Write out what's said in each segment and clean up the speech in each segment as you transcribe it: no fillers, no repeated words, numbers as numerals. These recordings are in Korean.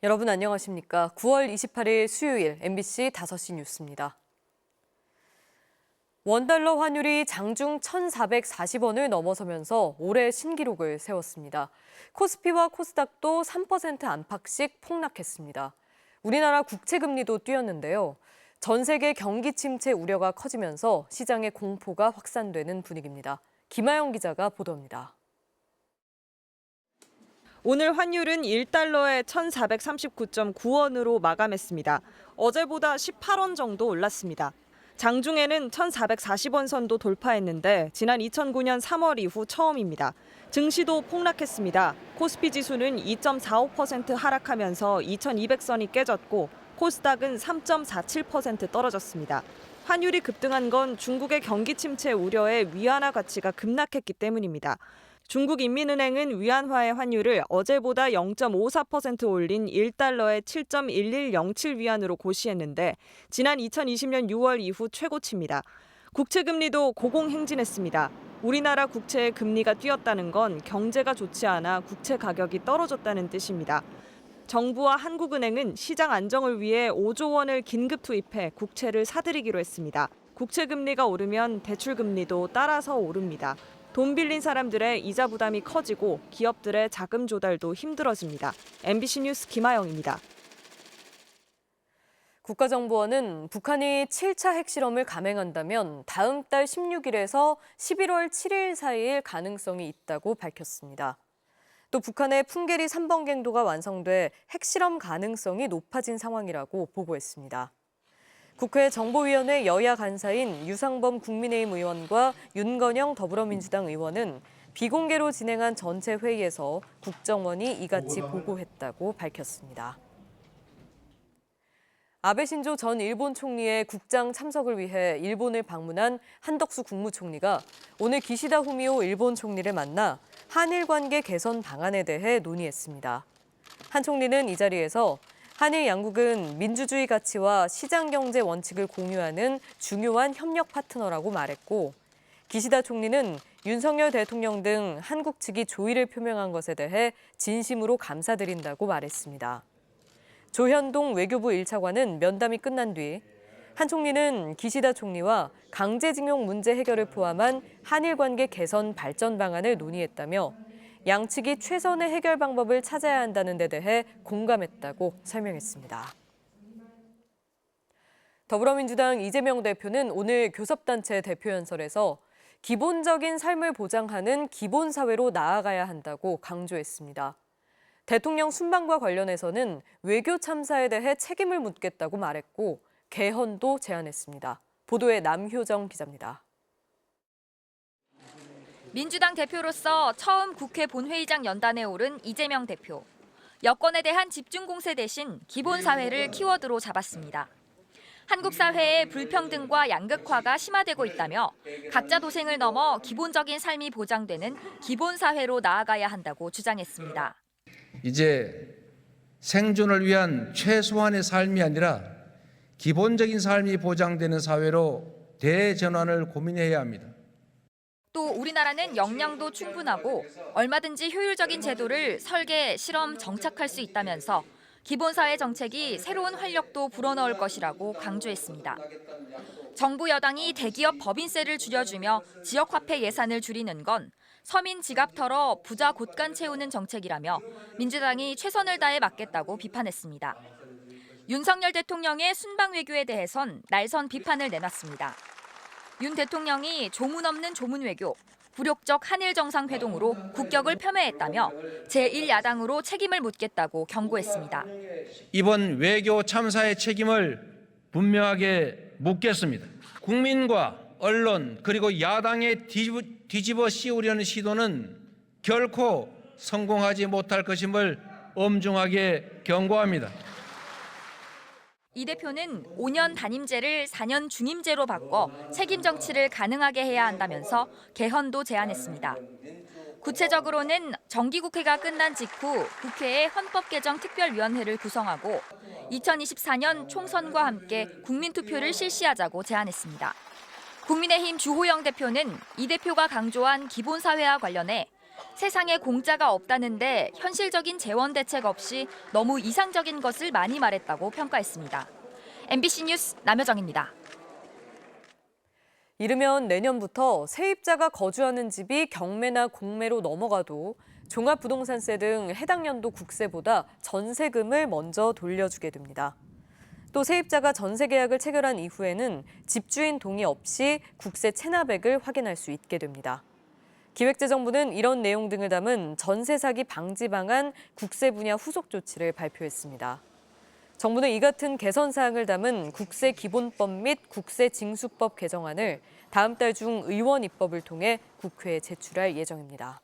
여러분 안녕하십니까? 9월 28일 수요일 MBC 5시 뉴스입니다. 원달러 환율이 장중 1,440원을 넘어서면서 올해 신기록을 세웠습니다. 코스피와 코스닥도 3% 안팎씩 폭락했습니다. 우리나라 국채금리도 뛰었는데요. 전 세계 경기 침체 우려가 커지면서 시장의 공포가 확산되는 분위기입니다. 김아영 기자가 보도합니다. 오늘 환율은 1달러에 1,439.9원으로 마감했습니다. 어제보다 18원 정도 올랐습니다. 장중에는 1,440원 선도 돌파했는데 지난 2009년 3월 이후 처음입니다. 증시도 폭락했습니다. 코스피 지수는 2.45% 하락하면서 2,200선이 깨졌고 코스닥은 3.47% 떨어졌습니다. 환율이 급등한 건 중국의 경기 침체 우려에 위안화 가치가 급락했기 때문입니다. 중국인민은행은 위안화의 환율을 어제보다 0.54% 올린 1달러에 7.1107위안으로 고시했는데 지난 2020년 6월 이후 최고치입니다. 국채금리도 고공행진했습니다. 우리나라 국채의 금리가 뛰었다는 건 경제가 좋지 않아 국채 가격이 떨어졌다는 뜻입니다. 정부와 한국은행은 시장 안정을 위해 5조 원을 긴급 투입해 국채를 사들이기로 했습니다. 국채금리가 오르면 대출금리도 따라서 오릅니다. 돈 빌린 사람들의 이자 부담이 커지고 기업들의 자금 조달도 힘들어집니다. MBC 뉴스 김아영입니다. 국가정보원은 북한이 7차 핵실험을 감행한다면 다음 달 16일에서 11월 7일 사이일 가능성이 있다고 밝혔습니다. 또 북한의 풍계리 3번갱도가 완성돼 핵실험 가능성이 높아진 상황이라고 보고했습니다. 국회 정보위원회 여야 간사인 유상범 국민의힘 의원과 윤건영 더불어민주당 의원은 비공개로 진행한 전체 회의에서 국정원이 이같이 보고했다고 밝혔습니다. 아베 신조 전 일본 총리의 국장 참석을 위해 일본을 방문한 한덕수 국무총리가 오늘 기시다 후미오 일본 총리를 만나 한일 관계 개선 방안에 대해 논의했습니다. 한 총리는 이 자리에서 한일 양국은 민주주의 가치와 시장 경제 원칙을 공유하는 중요한 협력 파트너라고 말했고, 기시다 총리는 윤석열 대통령 등 한국 측이 조의를 표명한 것에 대해 진심으로 감사드린다고 말했습니다. 조현동 외교부 1차관은 면담이 끝난 뒤 한 총리는 기시다 총리와 강제징용 문제 해결을 포함한 한일 관계 개선 발전 방안을 논의했다며 양측이 최선의 해결 방법을 찾아야 한다는 데 대해 공감했다고 설명했습니다. 더불어민주당 이재명 대표는 오늘 교섭단체 대표연설에서 기본적인 삶을 보장하는 기본사회로 나아가야 한다고 강조했습니다. 대통령 순방과 관련해서는 외교 참사에 대해 책임을 묻겠다고 말했고 개헌도 제안했습니다. 보도에 남효정 기자입니다. 민주당 대표로서 처음 국회 본회의장 연단에 오른 이재명 대표. 여권에 대한 집중 공세 대신 기본사회를 키워드로 잡았습니다. 한국 사회의 불평등과 양극화가 심화되고 있다며 각자 도생을 넘어 기본적인 삶이 보장되는 기본사회로 나아가야 한다고 주장했습니다. 이제 생존을 위한 최소한의 삶이 아니라 기본적인 삶이 보장되는 사회로 대전환을 고민해야 합니다. 또 우리나라는 역량도 충분하고 얼마든지 효율적인 제도를 설계, 실험, 정착할 수 있다면서 기본사회 정책이 새로운 활력도 불어넣을 것이라고 강조했습니다. 정부 여당이 대기업 법인세를 줄여주며 지역화폐 예산을 줄이는 건 서민 지갑 털어 부자 곳간 채우는 정책이라며 민주당이 최선을 다해 막겠다고 비판했습니다. 윤석열 대통령의 순방 외교에 대해선 날선 비판을 내놨습니다. 윤 대통령이 조문 없는 조문 외교, 굴욕적 한일 정상회동으로 국격을 폄훼했다며 제1야당으로 책임을 묻겠다고 경고했습니다. 이번 외교 참사의 책임을 분명하게 묻겠습니다. 국민과 언론 그리고 야당에 뒤집어 씌우려는 시도는 결코 성공하지 못할 것임을 엄중하게 경고합니다. 이 대표는 5년 단임제를 4년 중임제로 바꿔 책임 정치를 가능하게 해야 한다면서 개헌도 제안했습니다. 구체적으로는 정기국회가 끝난 직후 국회의 헌법개정특별위원회를 구성하고 2024년 총선과 함께 국민투표를 실시하자고 제안했습니다. 국민의힘 주호영 대표는 이 대표가 강조한 기본사회와 관련해 세상에 공짜가 없다는데 현실적인 재원 대책 없이 너무 이상적인 것을 많이 말했다고 평가했습니다. MBC 뉴스 남여정입니다. 이르면 내년부터 세입자가 거주하는 집이 경매나 공매로 넘어가도 종합부동산세 등 해당 연도 국세보다 전세금을 먼저 돌려주게 됩니다. 또 세입자가 전세 계약을 체결한 이후에는 집주인 동의 없이 국세 체납액을 확인할 수 있게 됩니다. 기획재정부는 이런 내용 등을 담은 전세 사기 방지 방안 국세 분야 후속 조치를 발표했습니다. 정부는 이 같은 개선 사항을 담은 국세 기본법 및 국세 징수법 개정안을 다음 달 중 의원 입법을 통해 국회에 제출할 예정입니다.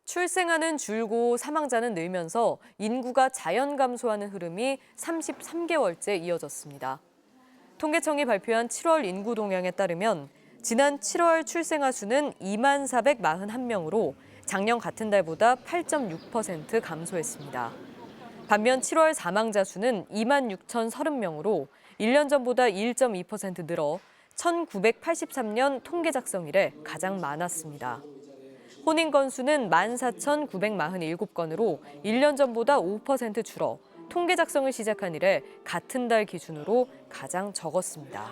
출생아는 줄고 사망자는 늘면서 인구가 자연 감소하는 흐름이 33개월째 이어졌습니다. 통계청이 발표한 7월 인구 동향에 따르면 지난 7월 출생아 수는 2만 441명으로 작년 같은 달보다 8.6% 감소했습니다. 반면 7월 사망자 수는 2만 6,030명으로 1년 전보다 1.2% 늘어 1983년 통계 작성 이래 가장 많았습니다. 혼인 건수는 14,947건으로 1년 전보다 5% 줄어 통계 작성을 시작한 이래 같은 달 기준으로 가장 적었습니다.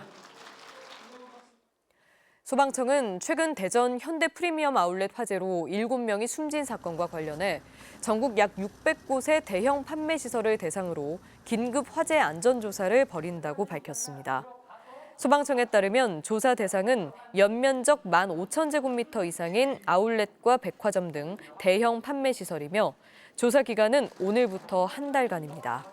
소방청은 최근 대전 현대 프리미엄 아울렛 화재로 7명이 숨진 사건과 관련해 전국 약 600곳의 대형 판매 시설을 대상으로 긴급 화재 안전조사를 벌인다고 밝혔습니다. 소방청에 따르면 조사 대상은 연면적 15,000제곱미터 이상인 아울렛과 백화점 등 대형 판매 시설이며 조사 기간은 오늘부터 한 달간입니다.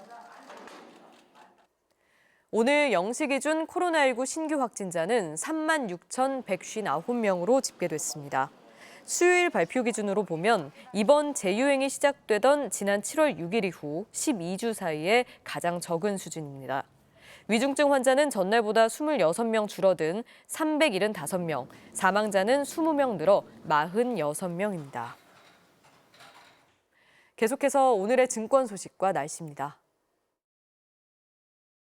오늘 0시 기준 코로나19 신규 확진자는 36,159명으로 집계됐습니다. 수요일 발표 기준으로 보면 이번 재유행이 시작되던 지난 7월 6일 이후 12주 사이에 가장 적은 수준입니다. 위중증 환자는 전날보다 26명 줄어든 375명, 사망자는 20명 늘어 46명입니다. 계속해서 오늘의 증권 소식과 날씨입니다.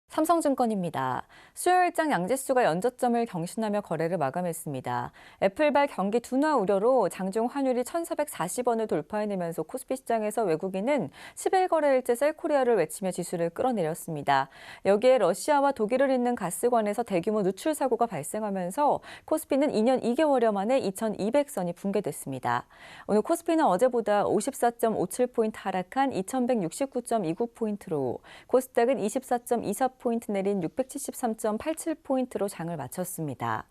삼성증권입니다. 수요일장 양지수가 연저점을 경신하며 거래를 마감했습니다. 애플발 경기 둔화 우려로 장중 환율이 1,440원을 돌파해내면서 코스피 시장에서 외국인은 11거래일째 셀코리아를 외치며 지수를 끌어내렸습니다. 여기에 러시아와 독일을 잇는 가스관에서 대규모 누출 사고가 발생하면서 코스피는 2년 2개월여 만에 2,200선이 붕괴됐습니다. 오늘 코스피는 어제보다 54.57포인트 하락한 2,169.29포인트로 코스닥은 24.24포인트 내린 673.87포인트로 장을 마쳤습니다.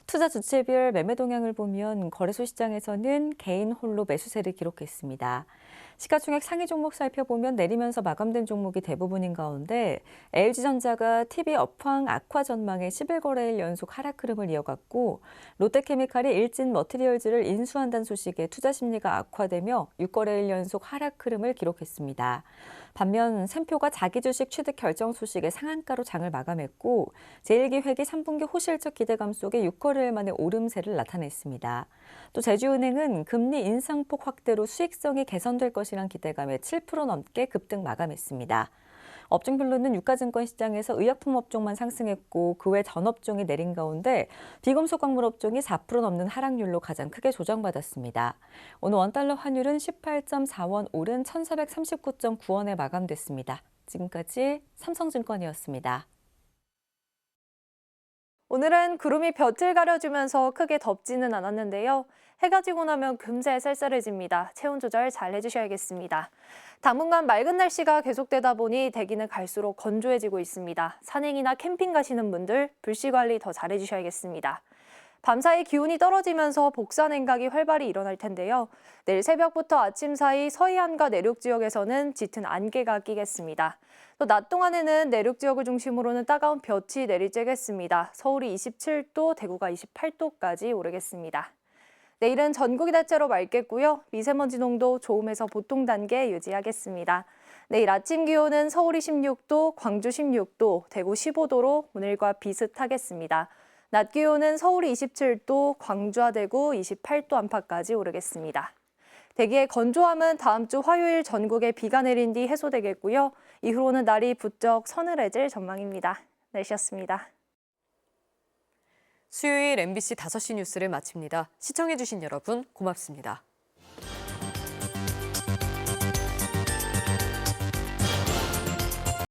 투자 주체별 매매 동향을 보면 거래소 시장에서는 개인 홀로 매수세를 기록했습니다. 시가총액 상위 종목 살펴보면 내리면서 마감된 종목이 대부분인 가운데 LG전자가 TV 업황 악화 전망에 11거래일 연속 하락 흐름을 이어갔고 롯데케미칼이 일진 머티리얼즈를 인수한다는 소식에 투자 심리가 악화되며 6거래일 연속 하락 흐름을 기록했습니다. 반면 샘표가 자기 주식 취득 결정 소식에 상한가로 장을 마감했고 제1기획이 3분기 호실적 기대감 속에 6거래일 만에 오름세를 나타냈습니다. 또 제주은행은 금리 인상폭 확대로 수익성이 개선될 것이란 기대감에 7% 넘게 급등 마감했습니다. 업종별로는 유가증권 시장에서 의약품 업종만 상승했고 그 외 전 업종이 내린 가운데 비금속 광물 업종이 4% 넘는 하락률로 가장 크게 조정받았습니다. 오늘 원달러 환율은 18.4원 오른 1,439.9원에 마감됐습니다. 지금까지 삼성증권이었습니다. 오늘은 구름이 볕을 가려주면서 크게 덥지는 않았는데요. 해가 지고 나면 금세 쌀쌀해집니다. 체온 조절 잘 해주셔야겠습니다. 당분간 맑은 날씨가 계속되다 보니 대기는 갈수록 건조해지고 있습니다. 산행이나 캠핑 가시는 분들 불씨 관리 더 잘 해주셔야겠습니다. 밤사이 기온이 떨어지면서 복사 냉각이 활발히 일어날 텐데요. 내일 새벽부터 아침 사이 서해안과 내륙 지역에서는 짙은 안개가 끼겠습니다. 또 낮 동안에는 내륙 지역을 중심으로는 따가운 볕이 내리쬐겠습니다. 서울이 27도, 대구가 28도까지 오르겠습니다. 내일은 전국이 대체로 맑겠고요. 미세먼지 농도 좋음에서 보통 단계 유지하겠습니다. 내일 아침 기온은 서울이 16도, 광주 16도, 대구 15도로 오늘과 비슷하겠습니다. 낮 기온은 서울이 27도, 광주와 대구 28도 안팎까지 오르겠습니다. 대기의 건조함은 다음 주 화요일 전국에 비가 내린 뒤 해소되겠고요. 이후로는 날이 부쩍 서늘해질 전망입니다. 날씨였습니다. 수요일 MBC 5시 뉴스를 마칩니다. 시청해주신 여러분 고맙습니다.